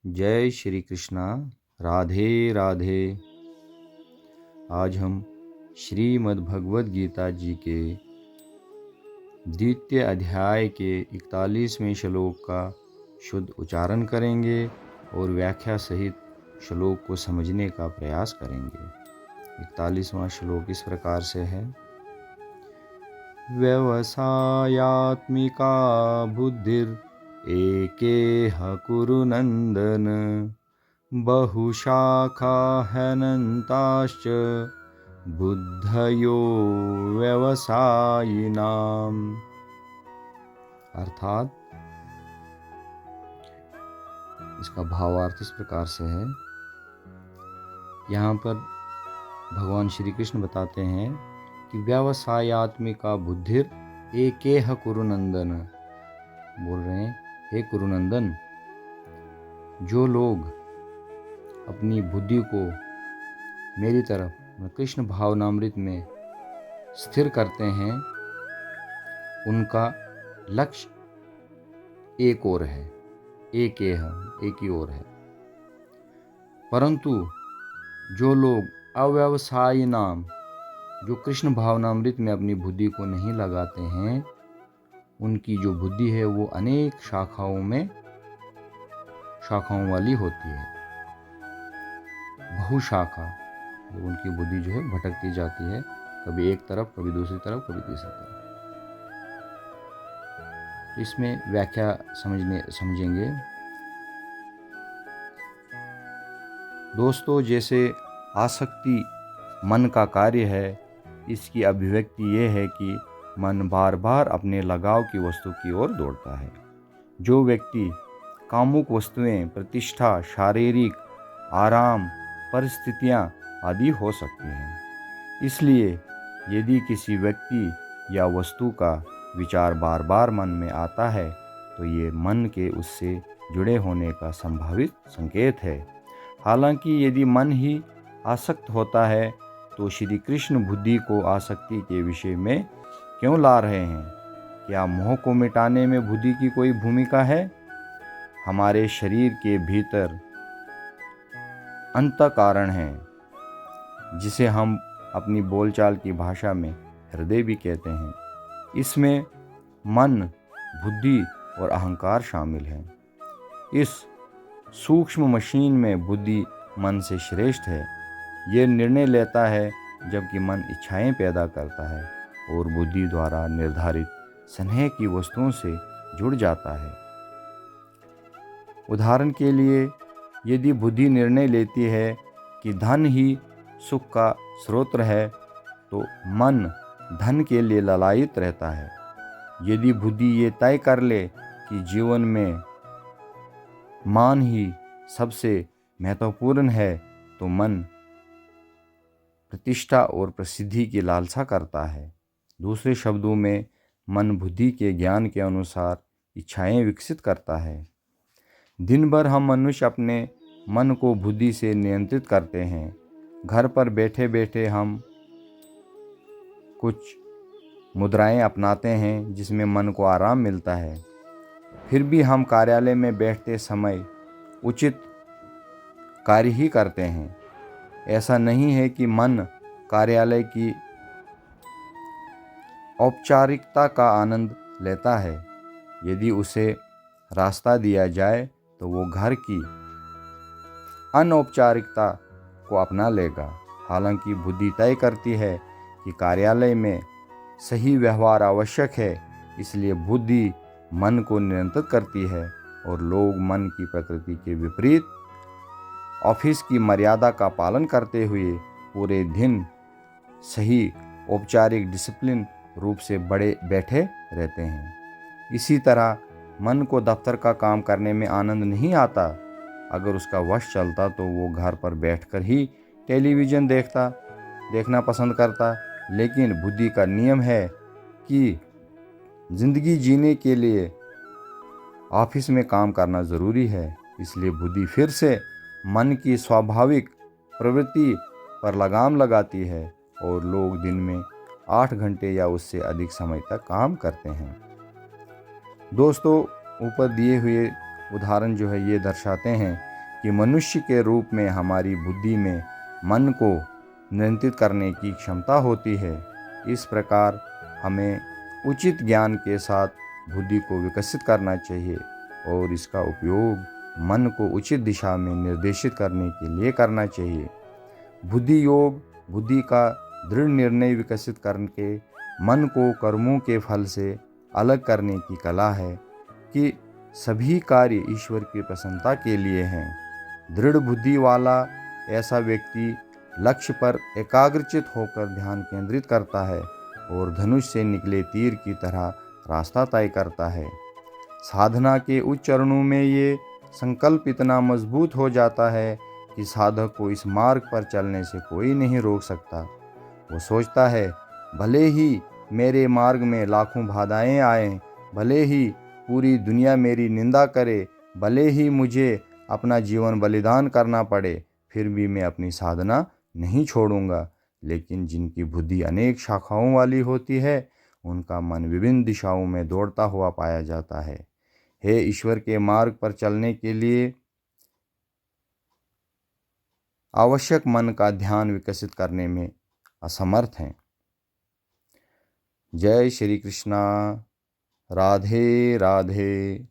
जय श्री कृष्णा। राधे राधे। आज हम श्रीमद् भगवद गीता जी के द्वितीय अध्याय के 41वें श्लोक का शुद्ध उच्चारण करेंगे और व्याख्या सहित श्लोक को समझने का प्रयास करेंगे। 41वां श्लोक इस प्रकार से है। व्यवसायात्मिका बुद्धिर एकेह कुरु नंदन बहुशाखा हनन्ताश्च बुद्धयो व्यवसायिनाम। अर्थात इसका भावार्थ इस प्रकार से है। यहाँ पर भगवान श्री कृष्ण बताते हैं कि व्यवसायात्मिका बुद्धिर एकेह कुरुनंदन, बोल रहे हैं हे कुरुनंदन, जो लोग अपनी बुद्धि को मेरी तरफ कृष्ण भावनामृत में स्थिर करते हैं, उनका लक्ष्य एक और है, एक ही ओर है। परंतु जो लोग अव्यवसायी नाम, जो कृष्ण भावनामृत में अपनी बुद्धि को नहीं लगाते हैं, उनकी जो बुद्धि है वो अनेक शाखाओं वाली होती है। बहुशाखा, उनकी बुद्धि जो है भटकती जाती है, कभी एक तरफ, कभी दूसरी तरफ, कभी तीसरी तरफ। इसमें व्याख्या समझेंगे। दोस्तों, जैसे आसक्ति मन का कार्य है, इसकी अभिव्यक्ति ये है कि मन बार बार अपने लगाव की वस्तु की ओर दौड़ता है। जो व्यक्ति कामुक वस्तुएं, प्रतिष्ठा, शारीरिक आराम, परिस्थितियां आदि हो सकती हैं। इसलिए यदि किसी व्यक्ति या वस्तु का विचार बार बार मन में आता है तो ये मन के उससे जुड़े होने का संभावित संकेत है। हालांकि यदि मन ही आसक्त होता है तो श्री कृष्ण बुद्धि को आसक्ति के विषय में क्यों ला रहे हैं? क्या मोह को मिटाने में बुद्धि की कोई भूमिका है? हमारे शरीर के भीतर अंतःकरण है, जिसे हम अपनी बोलचाल की भाषा में हृदय भी कहते हैं। इसमें मन, बुद्धि और अहंकार शामिल हैं। इस सूक्ष्म मशीन में बुद्धि मन से श्रेष्ठ है। यह निर्णय लेता है, जबकि मन इच्छाएं पैदा करता है और बुद्धि द्वारा निर्धारित स्नेह की वस्तुओं से जुड़ जाता है। उदाहरण के लिए, यदि बुद्धि निर्णय लेती है कि धन ही सुख का स्रोत है, तो मन धन के लिए ललायित रहता है। यदि बुद्धि ये तय कर ले कि जीवन में मान ही सबसे महत्वपूर्ण है, तो मन प्रतिष्ठा और प्रसिद्धि की लालसा करता है। दूसरे शब्दों में, मन बुद्धि के ज्ञान के अनुसार इच्छाएं विकसित करता है। दिन भर हम मनुष्य अपने मन को बुद्धि से नियंत्रित करते हैं। घर पर बैठे बैठे हम कुछ मुद्राएं अपनाते हैं जिसमें मन को आराम मिलता है। फिर भी हम कार्यालय में बैठते समय उचित कार्य ही करते हैं। ऐसा नहीं है कि मन कार्यालय की औपचारिकता का आनंद लेता है। यदि उसे रास्ता दिया जाए तो वो घर की अनौपचारिकता को अपना लेगा। हालांकि बुद्धि तय करती है कि कार्यालय में सही व्यवहार आवश्यक है, इसलिए बुद्धि मन को नियंत्रित करती है और लोग मन की प्रकृति के विपरीत ऑफिस की मर्यादा का पालन करते हुए पूरे दिन सही औपचारिक डिसिप्लिन रूप से बैठे रहते हैं। इसी तरह मन को दफ्तर का काम करने में आनंद नहीं आता। अगर उसका वश चलता तो वो घर पर बैठकर ही टेलीविज़न देखना पसंद करता। लेकिन बुद्धि का नियम है कि जिंदगी जीने के लिए ऑफिस में काम करना ज़रूरी है। इसलिए बुद्धि फिर से मन की स्वाभाविक प्रवृत्ति पर लगाम लगाती है और लोग दिन में 8 घंटे या उससे अधिक समय तक काम करते हैं। दोस्तों, ऊपर दिए हुए उदाहरण जो है ये दर्शाते हैं कि मनुष्य के रूप में हमारी बुद्धि में मन को नियंत्रित करने की क्षमता होती है। इस प्रकार हमें उचित ज्ञान के साथ बुद्धि को विकसित करना चाहिए और इसका उपयोग मन को उचित दिशा में निर्देशित करने के लिए करना चाहिए। बुद्धि योग बुद्धि का दृढ़ निर्णय विकसित करके मन को कर्मों के फल से अलग करने की कला है कि सभी कार्य ईश्वर की प्रसन्नता के लिए हैं। दृढ़ बुद्धि वाला ऐसा व्यक्ति लक्ष्य पर एकाग्रचित होकर ध्यान केंद्रित करता है और धनुष से निकले तीर की तरह रास्ता तय करता है। साधना के उच्च चरणों में ये संकल्प इतना मजबूत हो जाता है कि साधक को इस मार्ग पर चलने से कोई नहीं रोक सकता। वो सोचता है, भले ही मेरे मार्ग में लाखों बाधाएं आएं, भले ही पूरी दुनिया मेरी निंदा करे, भले ही मुझे अपना जीवन बलिदान करना पड़े, फिर भी मैं अपनी साधना नहीं छोड़ूंगा। लेकिन जिनकी बुद्धि अनेक शाखाओं वाली होती है, उनका मन विभिन्न दिशाओं में दौड़ता हुआ पाया जाता है। हे ईश्वर के मार्ग पर चलने के लिए आवश्यक मन का ध्यान विकसित करने में असमर्थ हैं। जय श्री कृष्णा। राधे राधे।